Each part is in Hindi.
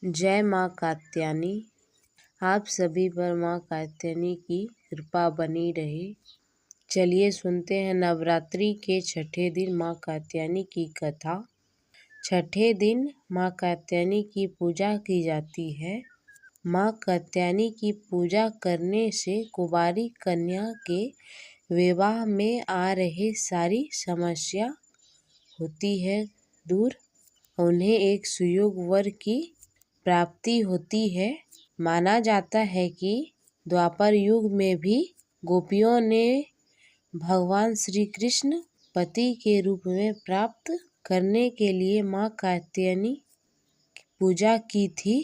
जय माँ कात्यायनी। आप सभी पर माँ कात्यायनी की कृपा बनी रहे। चलिए सुनते हैं नवरात्रि के छठे दिन माँ कात्यायनी की कथा। छठे दिन माँ कात्यायनी की पूजा की जाती है। माँ कात्यायनी की पूजा करने से कुंवारी कन्या के विवाह में आ रहे सारी समस्या होती है दूर। उन्हें एक सुयोग्य वर की प्राप्ति होती है। माना जाता है कि द्वापर युग में भी गोपियों ने भगवान श्री कृष्ण पति के रूप में प्राप्त करने के लिए माँ कात्यायनी की पूजा की थी।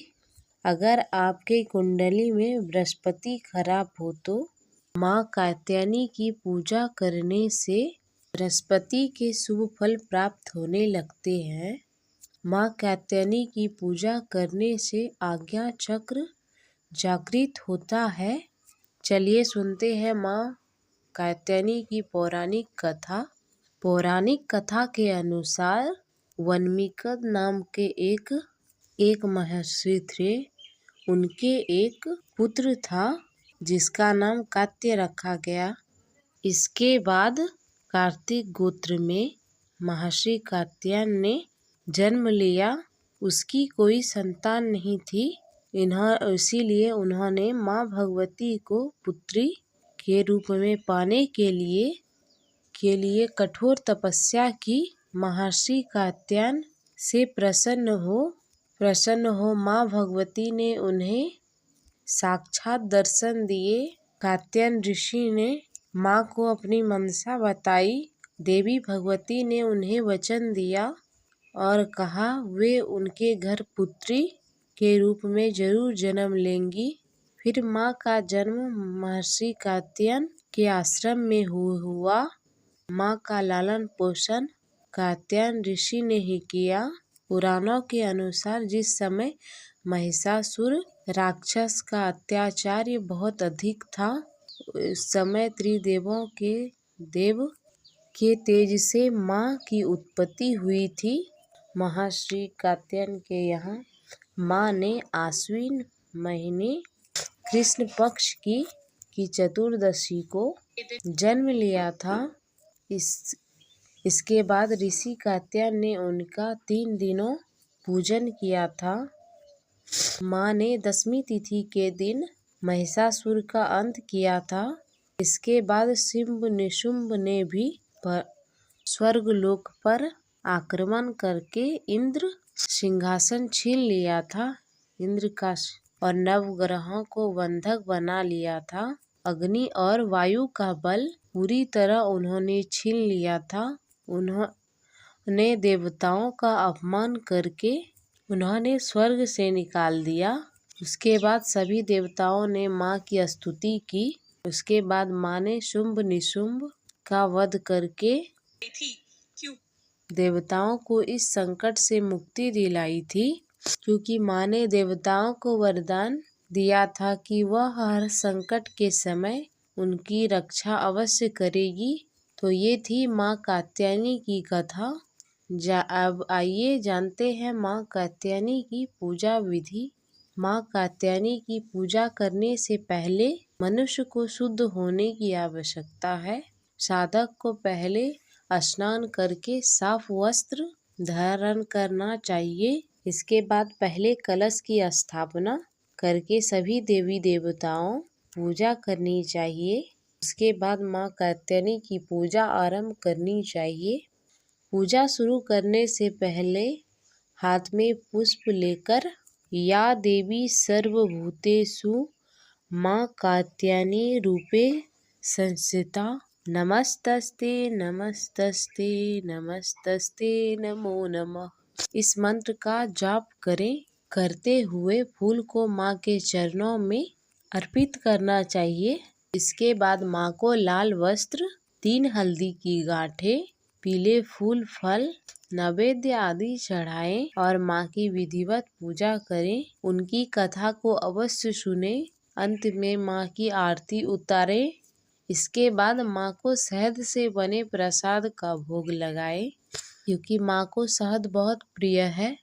अगर आपके कुंडली में बृहस्पति खराब हो तो माँ कात्यायनी की पूजा करने से बृहस्पति के शुभ फल प्राप्त होने लगते हैं। माँ कात्यायनी की पूजा करने से आज्ञा चक्र जागृत होता है। चलिए सुनते हैं माँ कात्यायनी की पौराणिक कथा। पौराणिक कथा के अनुसार वन्मीकद नाम के एक महर्षि थे। उनके एक पुत्र था जिसका नाम कात्य रखा गया। इसके बाद कार्तिक गोत्र में महर्षि कात्यायन ने जन्म लिया। उसकी कोई संतान नहीं थी। इसीलिए उन्होंने माँ भगवती को पुत्री के रूप में पाने के लिए कठोर तपस्या की। महर्षि कात्यायन से प्रसन्न हो माँ भगवती ने उन्हें साक्षात दर्शन दिए। कात्यायन ऋषि ने माँ को अपनी मनसा बताई। देवी भगवती ने उन्हें वचन दिया और कहा वे उनके घर पुत्री के रूप में जरूर जन्म लेंगी। फिर माँ का जन्म महर्षि कात्यायन के आश्रम में हुआ। माँ का लालन पोषण कात्यायन ऋषि ने ही किया। पुराणों के अनुसार जिस समय महिषासुर राक्षस का अत्याचार बहुत अधिक था, उस समय त्रिदेवों के तेज से माँ की उत्पत्ति हुई थी। महर्षि कात्यायन के यहाँ माँ ने आश्विन महीने कृष्ण पक्ष की चतुर्दशी को जन्म लिया था। इसके बाद ऋषि कात्यायन ने उनका 3 दिनों पूजन किया था। माँ ने 10वीं तिथि के दिन महिषासुर का अंत किया था। इसके बाद शुंभ निशुंभ ने भी स्वर्गलोक पर आक्रमण करके इंद्र सिंहासन छीन लिया था। इंद्र का और नवग्रहों को बंधक बना लिया था। अग्नि और वायु का बल पूरी तरह उन्होंने छीन लिया था। उन्होंने देवताओं का अपमान करके उन्होंने स्वर्ग से निकाल दिया। उसके बाद सभी देवताओं ने माँ की स्तुति की। उसके बाद माँ ने शुंभ निशुंभ का वध करके देवताओं को इस संकट से मुक्ति दिलाई थी। क्योंकि माँ ने देवताओं को वरदान दिया था कि वह हर संकट के समय उनकी रक्षा अवश्य करेगी। तो ये थी माँ कात्यायनी की कथा। अब आइए जानते हैं माँ कात्यायनी की पूजा विधि। माँ कात्यायनी की पूजा करने से पहले मनुष्य को शुद्ध होने की आवश्यकता है। साधक को पहले स्नान करके साफ वस्त्र धारण करना चाहिए। इसके बाद पहले कलश की स्थापना करके सभी देवी देवताओं पूजा करनी चाहिए। उसके बाद माँ कात्यायनी की पूजा आरंभ करनी चाहिए। पूजा शुरू करने से पहले हाथ में पुष्प लेकर या देवी सर्वभूतेषु माँ कात्यायनी रूपे संस्थिता नमस्तस्ते नमस्तस्ते नमस्तस्ते नमो नमः इस मंत्र का जाप करते हुए फूल को माँ के चरणों में अर्पित करना चाहिए। इसके बाद माँ को लाल वस्त्र, 3 हल्दी की गांठें, पीले फूल, फल, नैवेद्य आदि चढ़ाएं और माँ की विधिवत पूजा करें। उनकी कथा को अवश्य सुने। अंत में माँ की आरती उतारें। इसके बाद माँ को शहद से बने प्रसाद का भोग लगाएं। क्योंकि माँ को शहद बहुत प्रिय है।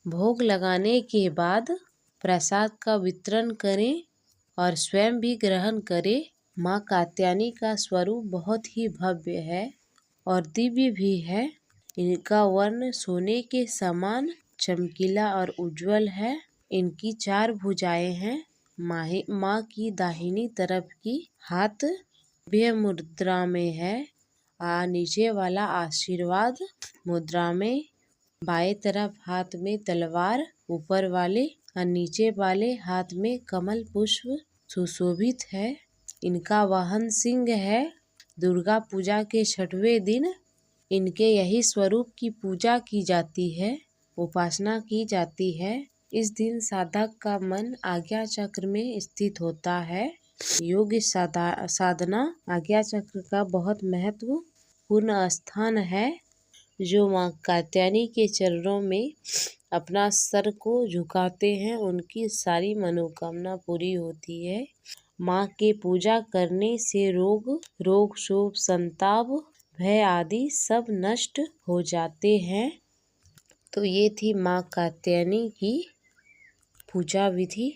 भोग लगाने के बाद प्रसाद का वितरण करें और स्वयं भी ग्रहण करें। माँ कात्यायनी का स्वरूप बहुत ही भव्य है और दिव्य भी है। इनका वर्ण सोने के समान चमकीला और उज्जवल है। इनकी 4 भुजाएं हैं। माँ की दाहिनी तरफ की हाथ भव्य मुद्रा में है। नीचे वाला आशीर्वाद मुद्रा में, बाएं तरफ हाथ में तलवार, ऊपर वाले और नीचे वाले हाथ में कमल पुष्प सुशोभित है। इनका वाहन सिंह है। दुर्गा पूजा के 6वें दिन इनके यही स्वरूप की पूजा की जाती है, उपासना की जाती है। इस दिन साधक का मन आज्ञा चक्र में स्थित होता है। योग साधना आज्ञा चक्र का बहुत महत्वपूर्ण स्थान है। जो माँ कात्यायनी के चरणों में अपना सर को झुकाते हैं, उनकी सारी मनोकामना पूरी होती है। माँ के पूजा करने से रोग शोक संताप भय आदि सब नष्ट हो जाते हैं। तो ये थी माँ कात्यायनी की पूजा विधि।